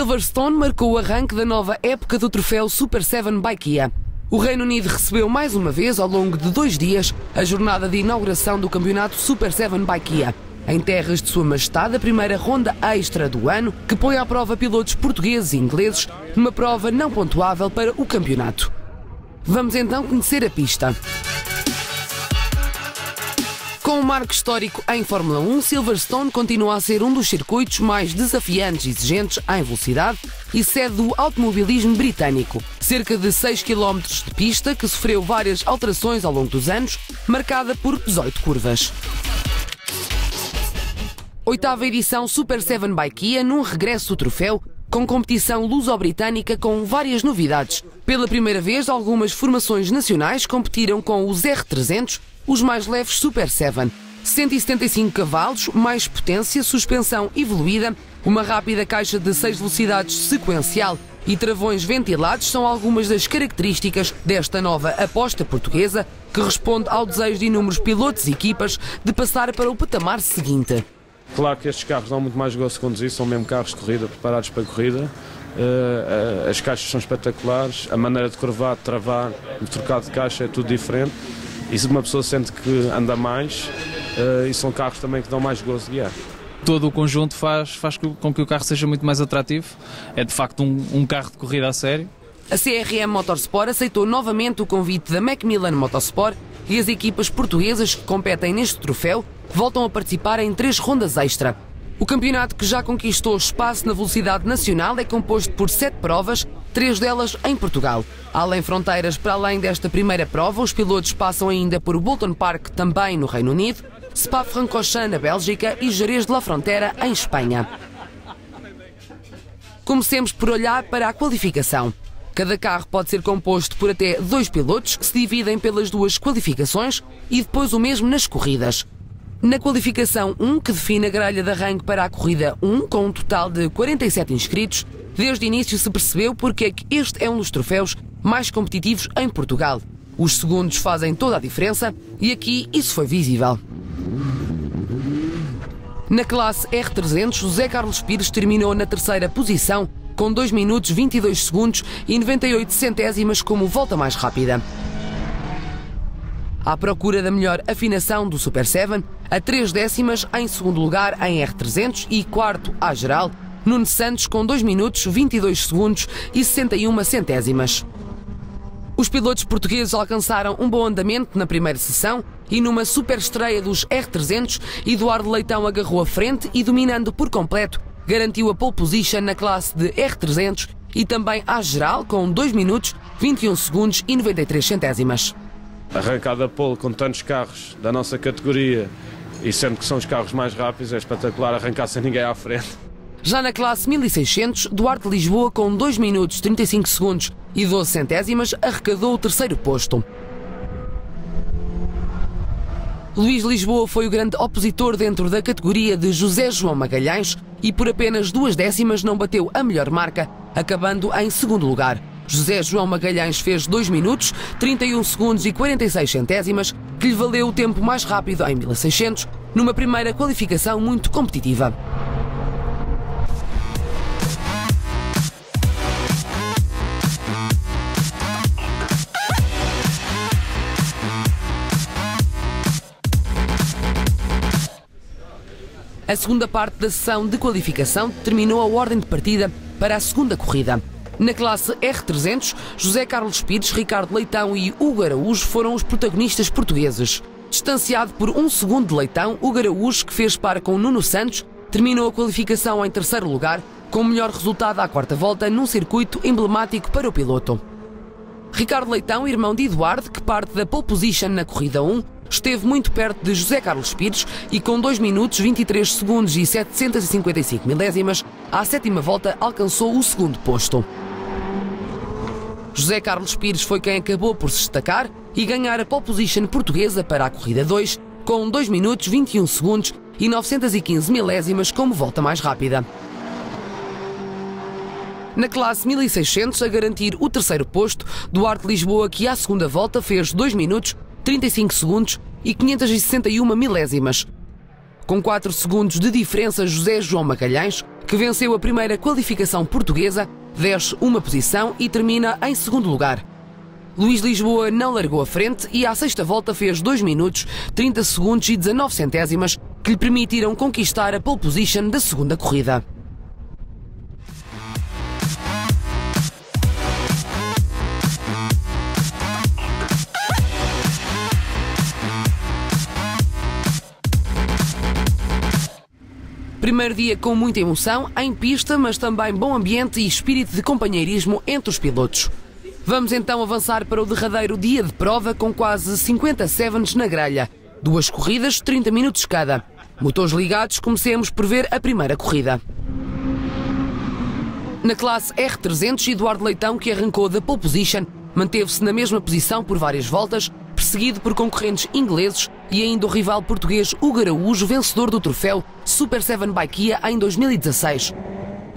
Silverstone marcou o arranque da nova época do troféu Super 7 by Kia. O Reino Unido recebeu mais uma vez, ao longo de 2 dias, a jornada de inauguração do campeonato Super 7 by Kia, em terras de Sua Majestade, a primeira ronda extra do ano, que põe à prova pilotos portugueses e ingleses, numa prova não pontuável para o campeonato. Vamos então conhecer a pista. Com um marco histórico em Fórmula 1, Silverstone continua a ser um dos circuitos mais desafiantes e exigentes em velocidade e sede do automobilismo britânico. Cerca de 6 km de pista que sofreu várias alterações ao longo dos anos, marcada por 18 curvas. 8ª edição Super 7 by Kia, num regresso do troféu, com competição luso-britânica com várias novidades. Pela primeira vez, algumas formações nacionais competiram com os R300, os mais leves Super 7. 175 cavalos, mais potência, suspensão evoluída, uma rápida caixa de 6 velocidades sequencial e travões ventilados são algumas das características desta nova aposta portuguesa, que responde ao desejo de inúmeros pilotos e equipas de passar para o patamar seguinte. Claro que estes carros dão muito mais gosto de conduzir, são mesmo carros de corrida, preparados para a corrida. As caixas são espetaculares, a maneira de curvar, de travar, de trocar de caixa é tudo diferente. E se uma pessoa sente que anda mais, e são carros também que dão mais gosto de guiar. Todo o conjunto faz com que o carro seja muito mais atrativo. É de facto um carro de corrida a sério. A CRM Motorsport aceitou novamente o convite da Macmillan Motorsport e as equipas portuguesas que competem neste troféu voltam a participar em 3 rondas extra. O campeonato, que já conquistou espaço na velocidade nacional, é composto por 7 provas, 3 delas em Portugal. Além fronteiras, para além desta primeira prova, os pilotos passam ainda por Bolton Park, também no Reino Unido, Spa-Francorchamps na Bélgica e Jerez de la Frontera em Espanha. Comecemos por olhar para a qualificação. Cada carro pode ser composto por até 2 pilotos, que se dividem pelas 2 qualificações e depois o mesmo nas corridas. Na qualificação 1, que define a grelha de arranque para a corrida 1, com um total de 47 inscritos, desde o início se percebeu porque é que este é um dos troféus mais competitivos em Portugal. Os segundos fazem toda a diferença e aqui isso foi visível. Na classe R300, José Carlos Pires terminou na 3ª posição, com 2 minutos 22 segundos e 98 centésimas como volta mais rápida. À procura da melhor afinação do Super 7, a 3 décimas em segundo lugar em R300 e 4º à geral, Nuno Santos com 2 minutos 22 segundos e 61 centésimas. Os pilotos portugueses alcançaram um bom andamento na primeira sessão e numa super estreia dos R300, Eduardo Leitão agarrou a frente e, dominando por completo, garantiu a pole position na classe de R300 e também à geral com 2 minutos 21 segundos e 93 centésimas. Arrancada a pole com tantos carros da nossa categoria e sendo que são os carros mais rápidos, é espetacular arrancar sem ninguém à frente. Já na classe 1600, Duarte Lisboa, com 2 minutos 35 segundos e 12 centésimas, arrecadou o 3º posto. Luís Lisboa foi o grande opositor dentro da categoria de José João Magalhães e por apenas 2 décimas não bateu a melhor marca, acabando em 2º lugar. José João Magalhães fez 2 minutos, 31 segundos e 46 centésimas, que lhe valeu o tempo mais rápido em 1600, numa primeira qualificação muito competitiva. A segunda parte da sessão de qualificação determinou a ordem de partida para a 2ª corrida. Na classe R300, José Carlos Pires, Ricardo Leitão e Hugo Araújo foram os protagonistas portugueses. Distanciado por 1 segundo de Leitão, Hugo Araújo, que fez par com Nuno Santos, terminou a qualificação em 3º lugar, com o melhor resultado à 4ª volta num circuito emblemático para o piloto. Ricardo Leitão, irmão de Eduardo, que parte da pole position na corrida 1, esteve muito perto de José Carlos Pires e com 2 minutos 23 segundos e 755 milésimas, à 7ª volta alcançou o 2º posto. José Carlos Pires foi quem acabou por se destacar e ganhar a pole position portuguesa para a corrida 2, com 2 minutos 21 segundos e 915 milésimas como volta mais rápida. Na classe 1600, a garantir o 3º posto, Duarte Lisboa, que à 2ª volta fez 2 minutos 35 segundos e 561 milésimas. Com 4 segundos de diferença, José João Magalhães, que venceu a primeira qualificação portuguesa, desce uma posição e termina em segundo lugar. Luís Lisboa não largou a frente e à sexta volta fez 2 minutos, 30 segundos e 19 centésimas, que lhe permitiram conquistar a pole position da segunda corrida. Primeiro dia com muita emoção, em pista, mas também bom ambiente e espírito de companheirismo entre os pilotos. Vamos então avançar para o derradeiro dia de prova com quase 50 sevens na grelha. 2 corridas, 30 minutos cada. Motores ligados, comecemos por ver a primeira corrida. Na classe R300, Eduardo Leitão, que arrancou da pole position, manteve-se na mesma posição por várias voltas, perseguido por concorrentes ingleses e ainda o rival português Hugo Araújo, vencedor do troféu Super 7 by Kia em 2016.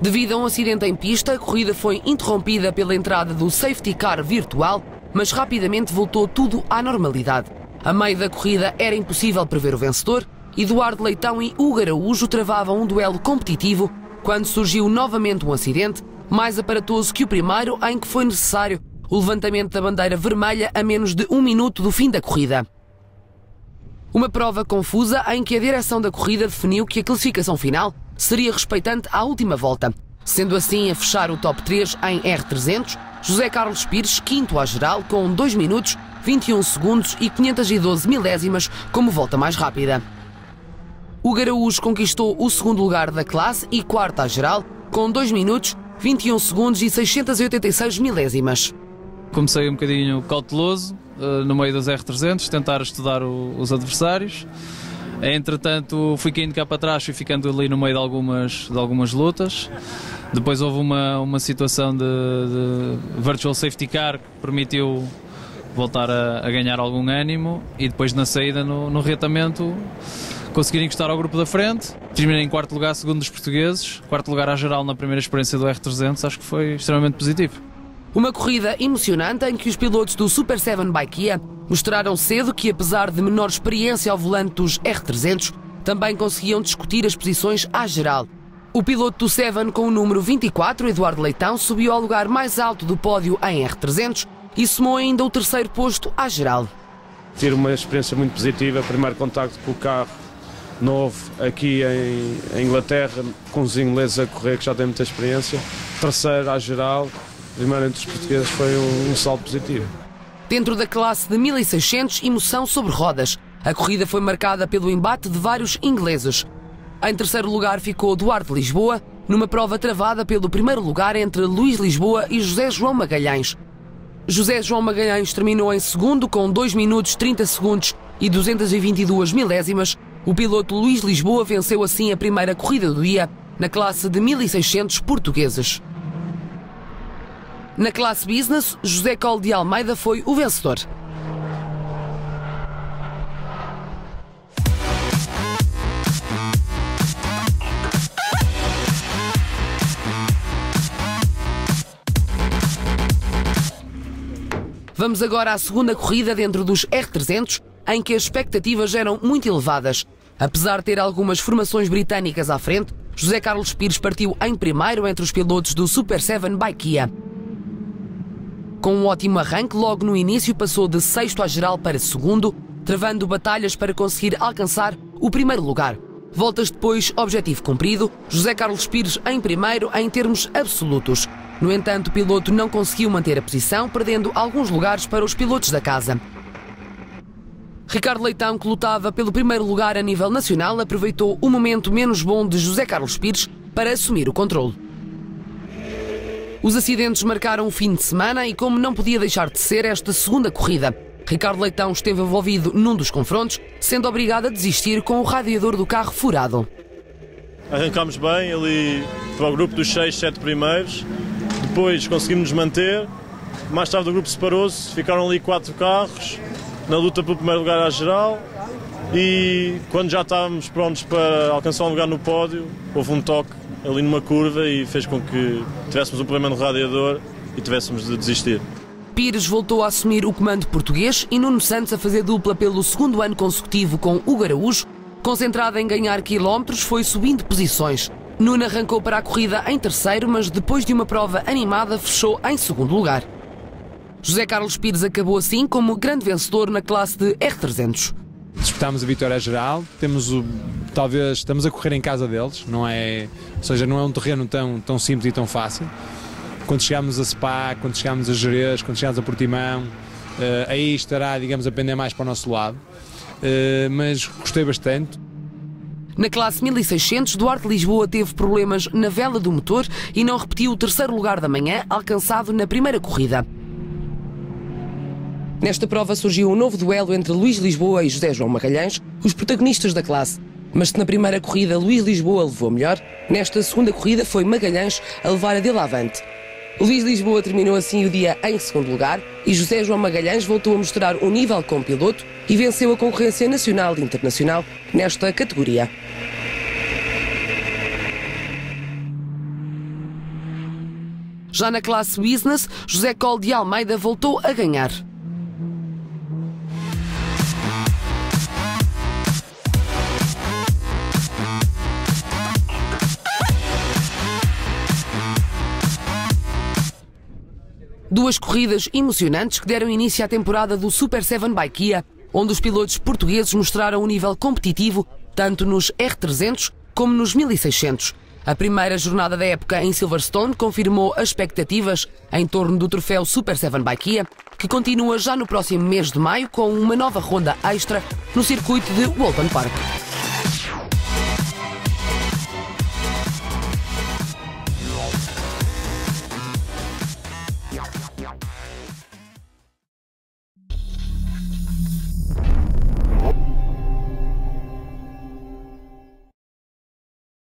Devido a um acidente em pista, a corrida foi interrompida pela entrada do safety car virtual, mas rapidamente voltou tudo à normalidade. A meio da corrida era impossível prever o vencedor. Eduardo Leitão e Hugo Araújo travavam um duelo competitivo quando surgiu novamente um acidente, mais aparatoso que o primeiro, em que foi necessário o levantamento da bandeira vermelha a menos de 1 minuto do fim da corrida. Uma prova confusa em que a direção da corrida definiu que a classificação final seria respeitante à última volta. Sendo assim, a fechar o top 3 em R300, José Carlos Pires, quinto à geral, com 2 minutos, 21 segundos e 512 milésimas como volta mais rápida. Hugo Araújo conquistou o segundo lugar da classe e quarto à geral, com 2 minutos, 21 segundos e 686 milésimas. Comecei um bocadinho cauteloso, no meio das R300, tentar estudar os adversários. Entretanto, fui caindo cá para trás e ficando ali no meio de algumas lutas. Depois houve uma situação de virtual safety car que permitiu voltar a ganhar algum ânimo e depois na saída, no reatamento, conseguir encostar ao grupo da frente. Terminei em quarto lugar, segundo dos portugueses, quarto lugar à geral na primeira experiência do R300, acho que foi extremamente positivo. Uma corrida emocionante em que os pilotos do Super 7 by Kia mostraram cedo que, apesar de menor experiência ao volante dos R300, também conseguiam discutir as posições à geral. O piloto do 7 com o número 24, Eduardo Leitão, subiu ao lugar mais alto do pódio em R300 e somou ainda o terceiro posto à geral. Tive uma experiência muito positiva, primeiro contacto com o carro novo aqui em Inglaterra, com os ingleses a correr, que já têm muita experiência. Terceiro à geral, primeiro entre os portugueses, foi um salto positivo. Dentro da classe de 1600, emoção sobre rodas. A corrida foi marcada pelo embate de vários ingleses. Em terceiro lugar ficou Duarte Lisboa, numa prova travada pelo primeiro lugar entre Luís Lisboa e José João Magalhães. José João Magalhães terminou em segundo com 2 minutos, 30 segundos e 222 milésimas. O piloto Luís Lisboa venceu assim a primeira corrida do dia na classe de 1600 portugueses. Na classe Business, José Cole de Almeida foi o vencedor. Vamos agora à segunda corrida dentro dos R300, em que as expectativas eram muito elevadas. Apesar de ter algumas formações britânicas à frente, José Carlos Pires partiu em primeiro entre os pilotos do Super 7 by Kia. Com um ótimo arranque, logo no início passou de sexto à geral para segundo, travando batalhas para conseguir alcançar o primeiro lugar. Voltas depois, objetivo cumprido, José Carlos Pires em primeiro em termos absolutos. No entanto, o piloto não conseguiu manter a posição, perdendo alguns lugares para os pilotos da casa. Ricardo Leitão, que lutava pelo primeiro lugar a nível nacional, aproveitou o momento menos bom de José Carlos Pires para assumir o controle. Os acidentes marcaram o fim de semana e, como não podia deixar de ser, esta segunda corrida, Ricardo Leitão esteve envolvido num dos confrontos, sendo obrigado a desistir com o radiador do carro furado. Arrancámos bem ali para o grupo dos 6, 7 primeiros, depois conseguimos nos manter, mais tarde o grupo separou-se, ficaram ali 4 carros na luta pelo primeiro lugar à geral e quando já estávamos prontos para alcançar um lugar no pódio, houve um toque ali numa curva e fez com que tivéssemos um problema no radiador e tivéssemos de desistir. Pires voltou a assumir o comando português e Nuno Santos a fazer dupla pelo segundo ano consecutivo com Hugo Araújo. Concentrado em ganhar quilómetros, foi subindo posições. Nuno arrancou para a corrida em terceiro, mas depois de uma prova animada fechou em segundo lugar. José Carlos Pires acabou assim como grande vencedor na classe de R300. Disputámos a vitória geral, talvez estamos a correr em casa deles, não é um terreno tão simples e tão fácil. Quando chegámos a Spa, quando chegámos a Jerez, quando chegámos a Portimão, aí estará, digamos, a pender mais para o nosso lado, mas gostei bastante. Na classe 1600, Duarte Lisboa teve problemas na vela do motor e não repetiu o terceiro lugar da manhã, alcançado na primeira corrida. Nesta prova surgiu um novo duelo entre Luís Lisboa e José João Magalhães, os protagonistas da classe. Mas se na primeira corrida Luís Lisboa levou melhor, nesta segunda corrida foi Magalhães a levar a dele avante. Luís Lisboa terminou assim o dia em segundo lugar e José João Magalhães voltou a mostrar um nível como piloto e venceu a concorrência nacional e internacional nesta categoria. Já na classe Business, José Col de Almeida voltou a ganhar. Duas corridas emocionantes que deram início à temporada do Super 7 by Kia, onde os pilotos portugueses mostraram um nível competitivo tanto nos R300 como nos 1600. A primeira jornada da época em Silverstone confirmou as expectativas em torno do troféu Super 7 by Kia, que continua já no próximo mês de maio com uma nova ronda extra no circuito de Walton Park.